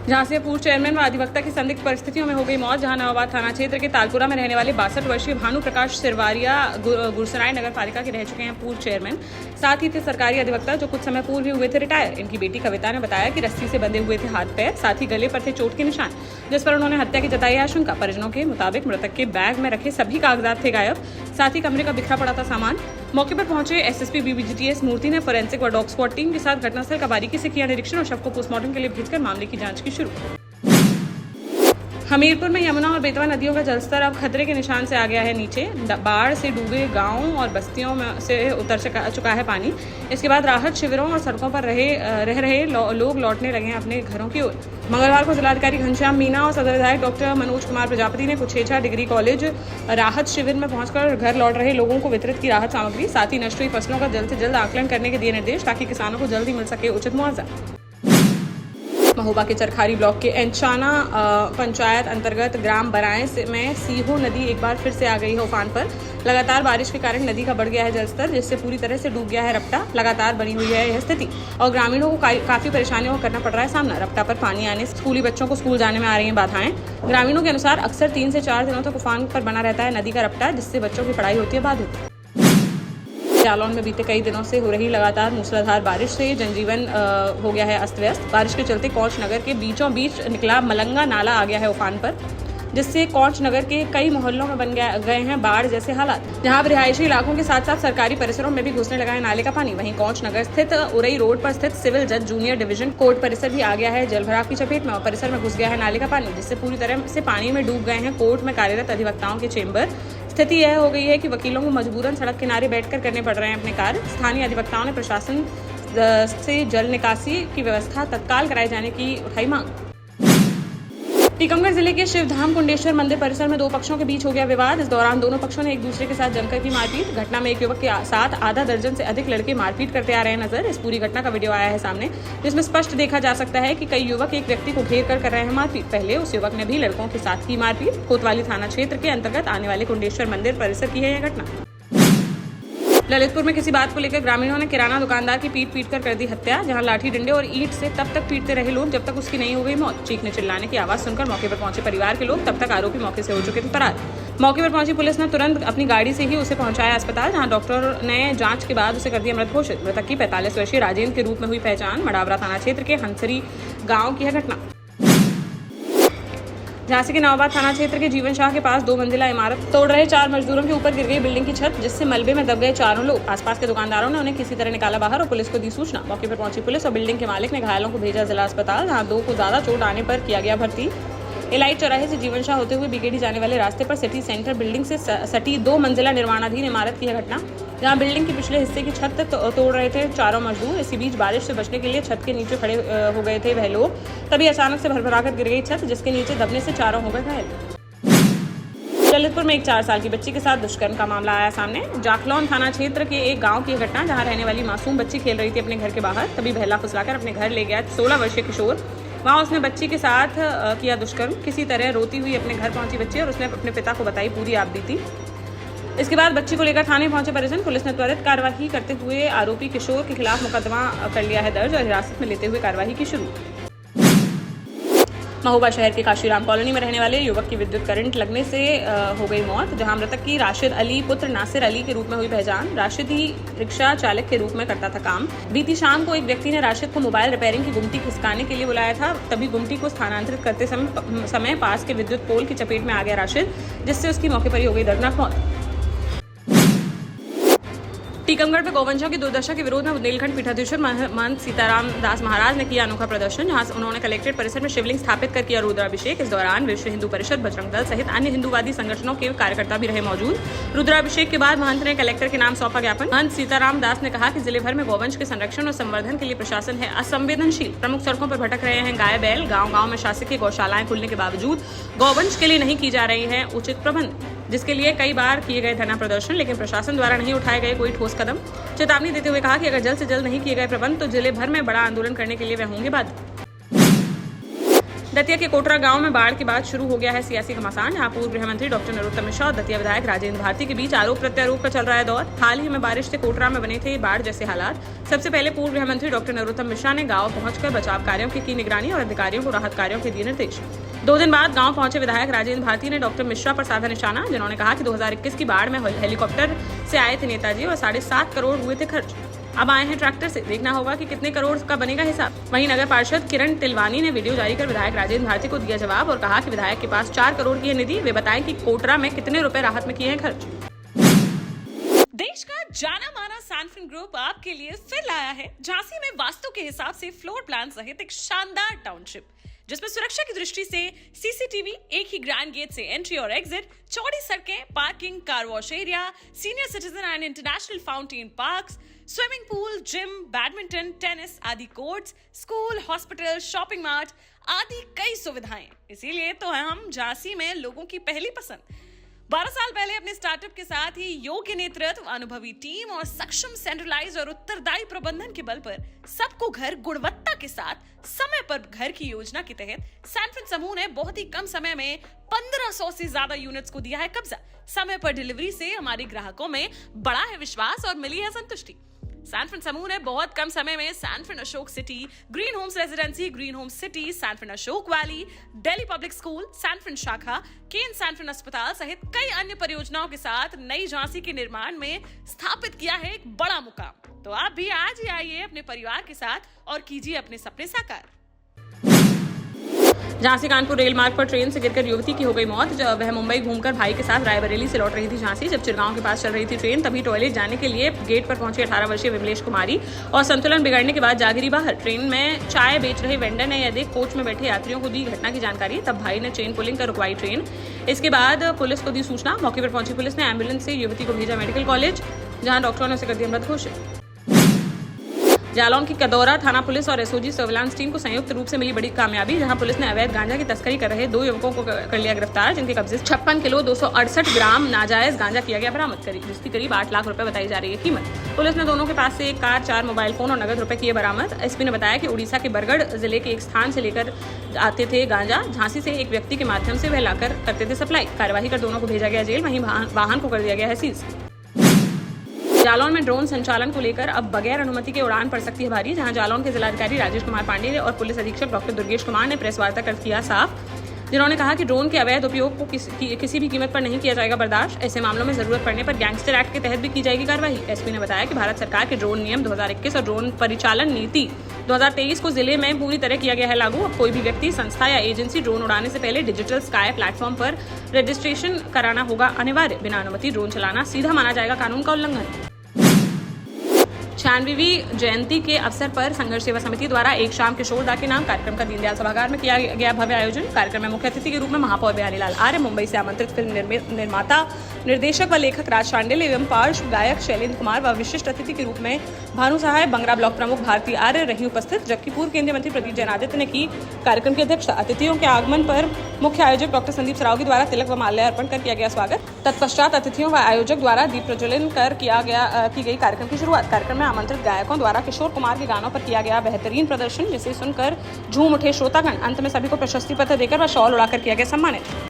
जहां से पूर्व चेयरमैन व अधिवक्ता की संदिग्ध परिस्थितियों में हो गई मौत। जहां नवाबाद थाना क्षेत्र के तालपुरा में रहने वाले 62 वर्षीय भानु प्रकाश सिरवारिया गुरसराय नगर पालिका के रह चुके हैं पूर्व चेयरमैन, साथ ही थे सरकारी अधिवक्ता जो कुछ समय पूर्व ही हुए थे रिटायर। इनकी बेटी कविता ने बताया कि रस्सी से बंधे हुए थे हाथ पैर, साथ ही गले पर थे चोट के निशान, जिस पर उन्होंने हत्या की जताई आशंका। परिजनों के मुताबिक मृतक के बैग में रखे सभी कागजात थे गायब, साथ ही कमरे का बिखरा पड़ा था सामान। मौके पर पहुंचे एसएसपी बीबीजीटीएस मूर्ति ने फोरेंसिक व डॉग स्क्वाड टीम के साथ घटनास्थल का बारीकी से किया निरीक्षण और शव को पोस्टमार्टम के लिए भेजकर मामले की जांच की शुरू। हमीरपुर में यमुना और बेतवा नदियों का जलस्तर अब खतरे के निशान से आ गया है नीचे। बाढ़ से डूबे गांवों और बस्तियों में से उतर चुका है पानी। इसके बाद राहत शिविरों और सड़कों पर रह रहे लोग लौटने लगे हैं अपने घरों की ओर। मंगलवार को जिलाधिकारी घनश्याम मीना और सदर विधायक डॉक्टर मनोज कुमार प्रजापति ने कुछेचा डिग्री कॉलेज राहत शिविर में पहुंचकर घर लौट रहे लोगों को वितरित की राहत सामग्री, साथ ही नष्ट हुई फसलों का जल्द से जल्द आकलन करने के दिए निर्देश ताकि किसानों को जल्द ही मिल सके उचित मुआवजा। महोबा के चरखारी ब्लॉक के एंचाना पंचायत अंतर्गत ग्राम बराएं में सीहो नदी एक बार फिर से आ गई है उफान पर। लगातार बारिश के कारण नदी का बढ़ गया है जलस्तर, जिससे पूरी तरह से डूब गया है रपटा। लगातार बनी हुई है यह स्थिति और ग्रामीणों को काफी परेशानियों का करना पड़ रहा है सामना। रपटा पर पानी आने से स्कूली बच्चों को स्कूल जाने में आ रही हैं बाधाएं। ग्रामीणों के अनुसार अक्सर 3 से 4 दिनों तक उफान पर बना रहता है नदी का रपटा, जिससे बच्चों की पढ़ाई होती है बाधित। जालौन में बीते कई दिनों से हो रही लगातार मूसलाधार बारिश से जनजीवन हो गया है अस्त व्यस्त। बारिश के चलते कौच नगर के बीचों बीच निकला मलंगा नाला आ गया है उफान पर, जिससे कौच नगर के कई मोहल्लों में बन गए हैं बाढ़ जैसे हालात, जहां रिहायशी इलाकों के साथ साथ सरकारी परिसरों में भी घुसने लगा है नाले का पानी। वहीं कौच नगर स्थित उरई रोड पर स्थित सिविल जज जूनियर डिवीजन कोर्ट परिसर भी आ गया है जलभराव की चपेट में और परिसर में घुस गया है नाले का पानी, जिससे पूरी तरह से पानी में डूब गए हैं कोर्ट में कार्यरत अधिवक्ताओं के चेंबर। स्थिति यह हो गई है कि वकीलों को मजबूरन सड़क किनारे बैठकर करने पड़ रहे हैं अपने कार्य। स्थानीय अधिवक्ताओं ने प्रशासन से जल निकासी की व्यवस्था तत्काल कराए जाने की उठाई मांग। टीकमगढ़ जिले के शिवधाम कुंडेश्वर मंदिर परिसर में 2 पक्षों के बीच हो गया विवाद। इस दौरान दोनों पक्षों ने एक दूसरे के साथ जमकर की मारपीट। घटना में एक युवक के साथ आधा दर्जन से अधिक लड़के मारपीट करते आ रहे हैं नजर। इस पूरी घटना का वीडियो आया है सामने, जिसमें स्पष्ट देखा जा सकता है कि कई युवक एक व्यक्ति को घेर कर रहे हैं मारपीट। पहले उस युवक ने भी लड़कों के साथ की मारपीट। कोतवाली थाना क्षेत्र के अंतर्गत आने वाले कुंडेश्वर मंदिर परिसर की है यह घटना। ललितपुर में किसी बात को लेकर ग्रामीणों ने किराना दुकानदार की पीट कर दी हत्या। जहां लाठी डंडे और ईंट से तब तक पीटते रहे लोग जब तक उसकी नहीं हो गई मौत। चीखने चिल्लाने की आवाज सुनकर मौके पर पहुंचे परिवार के लोग, तब तक आरोपी मौके से हो चुके थे फरार। मौके पर पहुंची पुलिस ने तुरंत अपनी गाड़ी से ही उसे पहुंचाया अस्पताल, जहां डॉक्टर ने जांच के बाद उसे कर दिया मृत घोषित। मृतक की 45 वर्षीय राजेंद्र के रूप में हुई पहचान। मडावरा थाना क्षेत्र के हंसरी गाँव की है घटना। झांसी के नवाबाद थाना क्षेत्र के जीवन शाह के पास 2 मंजिला इमारत तोड़ रहे 4 मजदूरों के ऊपर गिर गई बिल्डिंग की छत, जिससे मलबे में दब गए 4 लोग। आसपास के दुकानदारों ने उन्हें किसी तरह निकाला बाहर और पुलिस को दी सूचना। मौके पर पहुंची पुलिस और बिल्डिंग के मालिक ने घायलों को भेजा जिला अस्पताल, जहां 2 को ज्यादा चोट आने पर किया गया भर्ती। एलाइट चौराहे से जीवन शाह होते हुए बीकेडी जाने वाले रास्ते पर सिटी सेंटर बिल्डिंग से सटी 2 मंजिला निर्माणाधीन इमारत की है घटना, जहां बिल्डिंग के पिछले हिस्से की छत तोड़ रहे थे 4 मजदूर। इसी बीच बारिश से बचने के लिए छत के नीचे खड़े हो गए थे वह लोग, तभी अचानक से भरभराकर गिर गई छत, जिसके नीचे दबने से 4 हो गए घायल। ललितपुर में एक 4 साल की बच्ची के साथ दुष्कर्म का मामला आया सामने। जाखलौन थाना क्षेत्र के एक गांव की घटना, जहां रहने वाली मासूम बच्ची खेल रही थी अपने घर के बाहर, तभी बहला फुसलाकर अपने घर ले गया 16 वर्षीय किशोर। वहां उसने बच्ची के साथ किया दुष्कर्म। किसी तरह रोती हुई अपने घर पहुंची बच्ची और उसने अपने पिता को बताई पूरी आपबीती। इसके बाद बच्ची को लेकर थाने पहुंचे परिजन। पुलिस ने त्वरित कार्रवाई करते हुए आरोपी किशोर के खिलाफ मुकदमा कर लिया है दर्ज और हिरासत में लेते हुए कार्रवाई की शुरू। महोबा शहर के काशीराम कॉलोनी में रहने वाले युवक की विद्युत करंट लगने से हो गई मौत, जहां मृतक की राशिद अली पुत्र नासिर अली के रूप में हुई पहचान। राशिद ही रिक्शा चालक के रूप में करता था काम। बीती शाम को एक व्यक्ति ने राशिद को मोबाइल रिपेयरिंग की गुमटी खिसकाने के लिए बुलाया था, तभी गुमटी को स्थानांतरित करते समय पास के विद्युत पोल की चपेट में आ गया राशिद, जिससे उसकी मौके पर ही हो गई दर्दनाक मौत। टीकमगढ़ में गौवंशों की दुर्दशा के विरोध में बुंदेलखंड पीठाधीश्वर महंत सीताराम दास महाराज ने किया अनोखा प्रदर्शन, जहां उन्होंने कलेक्ट्रेट परिसर में शिवलिंग स्थापित कर किया रुद्राभिषेक। इस दौरान विश्व हिंदू परिषद, बजरंग दल सहित अन्य हिंदूवादी संगठनों के कार्यकर्ता भी रहे मौजूद। रुद्राभिषेक के बाद महंत ने कलेक्टर के नाम सौंपा ज्ञापन। महंत सीताराम दास ने कहा कि जिले भर में गौवंश के संरक्षण और संवर्धन के लिए प्रशासन है असंवेदनशील। प्रमुख सड़कों पर भटक रहे हैं गाय बैल। गाँव में शासकीय गौशालाएं खुलने के बावजूद गौवंश के लिए नहीं की जा रही है उचित प्रबंध, जिसके लिए कई बार किए गए धरना प्रदर्शन, लेकिन प्रशासन द्वारा नहीं उठाए गए कोई ठोस कदम। चेतावनी देते हुए कहा कि अगर जल्द से जल्द नहीं किए गए प्रबंध तो जिले भर में बड़ा आंदोलन करने के लिए वे होंगे बाध्य। दतिया के कोटरा गांव में बाढ़ के बाद शुरू हो गया है सियासी घमासान। यहाँ पूर्व गृह मंत्री डॉक्टर नरोत्तम मिश्रा और दतिया विधायक राजेंद्र भारती के बीच आरोप प्रत्यारोप का चल रहा है दौर। हाल ही में बारिश से कोटरा में बने थे बाढ़ जैसे हालात। सबसे पहले पूर्व गृह मंत्री डॉक्टर नरोत्तम मिश्रा ने गांव पहुंचकर बचाव कार्यों की निगरानी और अधिकारियों को राहत कार्यों के दिए निर्देश। 2 दिन बाद गांव पहुंचे विधायक राजेंद्र भारती ने डॉक्टर मिश्रा पर साधा निशाना, जिन्होंने कहा कि 2021 की बाढ़ में हेलीकॉप्टर से आए थे नेताजी और 7.5 करोड़ हुए थे खर्च। अब आए हैं ट्रैक्टर से, देखना होगा कि कितने करोड़ का बनेगा हिसाब। वहीं नगर पार्षद किरण तिलवानी ने वीडियो जारी कर विधायक राजेंद्र भारती को दिया जवाब और कहा कि विधायक के पास 4 करोड़ की है निधि, वे बताएं कि कोटरा में कितने रुपए राहत में किए हैं खर्च। देश का जाना माना सैनफिन ग्रुप आपके लिए फिर लाया है झांसी में वास्तु के हिसाब से फ्लोर प्लान सहित एक शानदार टाउनशिप, जिसमें सुरक्षा की दृष्टि से सीसीटीवी, एक ही ग्रैंड गेट से एंट्री और एग्जिट, चौड़ी सड़कें, parking, car wash area, senior citizen and international fountain parks, swimming pool, gym, badminton, tennis आदि courts, school, hospital, shopping mart आदि कई सुविधाएं। इसीलिए तो हम झांसी में लोगों की पहली पसंद। 12 साल पहले अपने स्टार्टअप के साथ ही योग्य नेतृत्व, अनुभवी टीम और सक्षम सेंट्रलाइज और उत्तरदायी प्रबंधन के बल पर सबको घर गुणवत्ता के साथ समय पर घर की योजना के तहत सैनफिन समूह ने बहुत ही कम समय में 1500 से ज्यादा यूनिट्स को दिया है कब्जा। समय पर डिलीवरी से हमारे ग्राहकों में बढ़ा है विश्वास और मिली है संतुष्टि। सैनफिन समूह ने बहुत कम समय में Sanfin Ashok city, green homes residency, green homes city, Sanfin Ashok valley, Delhi public school, Sanfin शाखा, केन सैनफिन अस्पताल सहित कई अन्य परियोजनाओं के साथ नई झांसी के निर्माण में स्थापित किया है एक बड़ा मुकाम। तो आप भी आज ही आइए अपने परिवार के साथ और कीजिए अपने सपने साकार। झांसी कानपुर रेल मार्ग पर ट्रेन से गिरकर युवती की हो गई मौत। जब वह मुंबई घूमकर भाई के साथ रायबरेली से लौट रही थी झांसी, जब चिरगांव के पास चल रही थी ट्रेन, तभी टॉयलेट जाने के लिए गेट पर पहुंची 18 वर्षीय विमलेश कुमारी और संतुलन बिगड़ने के बाद जा गिरी बाहर। ट्रेन में चाय बेच रहे वेंडर ने यह देख कोच में बैठे यात्रियों को दी घटना की जानकारी। तब भाई ने चेन पुलिंग कर रुकवाई ट्रेन। इसके बाद पुलिस को दी सूचना। मौके पर पहुंची पुलिस ने एम्बुलेंस से युवती को भेजा मेडिकल कॉलेज, जहां डॉक्टरों ने उसे कर दिया मृत घोषित। जालौन की कदौरा थाना पुलिस और एसओजी सर्विलांस टीम को संयुक्त रूप से मिली बड़ी कामयाबी, जहां पुलिस ने अवैध गांजा की तस्करी कर रहे 2 युवकों को कर लिया गिरफ्तार, जिनके कब्जे 56 किलो 268 ग्राम नाजायज गांजा किया गया बरामद, जिसकी करीब 8 लाख रुपए बताई जा रही है कीमत। पुलिस ने दोनों के पास से एक कार, 4 मोबाइल फोन और नगद रुपए किए बरामद। एसपी ने बताया कि उड़ीसा के बरगढ़ जिले के एक स्थान से लेकर आते थे गांजा, झांसी से एक व्यक्ति के माध्यम से वह लाकर करते थे सप्लाई। कार्यवाही कर दोनों को भेजा गया जेल, वहीं वाहन को कर दिया गया है सीज। जालौन में ड्रोन संचालन को लेकर अब बगैर अनुमति के उड़ान पड़ सकती है भारी, जहां जालौन के जिलाधिकारी राजेश कुमार पांडे और पुलिस अधीक्षक डॉक्टर दुर्गेश कुमार ने प्रेस वार्ता कर किया साफ, जिन्होंने कहा कि ड्रोन के अवैध उपयोग को किसी भी कीमत पर नहीं किया जाएगा बर्दाश्त। ऐसे मामलों में जरूरत पड़ने पर गैंगस्टर एक्ट के तहत भी की जाएगी कार्रवाई। एसपी ने बताया कि भारत सरकार के ड्रोन नियम 2021 और ड्रोन परिचालन नीति 2023 को जिले में पूरी तरह किया गया है लागू। अब कोई भी व्यक्ति, संस्था या एजेंसी ड्रोन उड़ाने से पहले डिजिटल स्काई प्लेटफॉर्म पर रजिस्ट्रेशन कराना होगा अनिवार्य। बिना अनुमति ड्रोन चलाना सीधा माना जाएगा कानून का उल्लंघन। 96वीं जयंती के अवसर पर संघर्ष सेवा समिति द्वारा एक शाम किशोरदा के नाम कार्यक्रम का दीनदयाल सभागार में किया गया भव्य आयोजन। कार्यक्रम में मुख्य अतिथि के रूप में महापौर बिहारीलाल आर्य, मुंबई से आमंत्रित फिल्म निर्माता, निर्देशक व लेखक राज शांडिल एवं पार्श्व गायक शैलेंद्र कुमार व विशिष्ट अतिथि के रूप में भानु सहाय, बंगरा ब्लॉक प्रमुख भारती आर्य रही उपस्थित, जबकि पूर्व केंद्रीय मंत्री प्रदीप जैनादित्य ने की कार्यक्रम की अध्यक्षता। अतिथियों के आगमन पर मुख्य आयोजक डॉक्टर संदीप सरावगी द्वारा तिलक व माल्य अर्पण कर किया गया स्वागत। तत्पश्चात अतिथियों व आयोजक द्वारा दीप प्रज्वलन कर की गई कार्यक्रम की शुरुआत। कार्यक्रम में आमंत्रित गायकों द्वारा किशोर कुमार के गानों पर किया गया बेहतरीन प्रदर्शन, जिसे सुनकर झूम उठे श्रोतागण। अंत में सभी को प्रशस्ति पत्र देकर व शॉल उड़ाकर किया गया सम्मानित।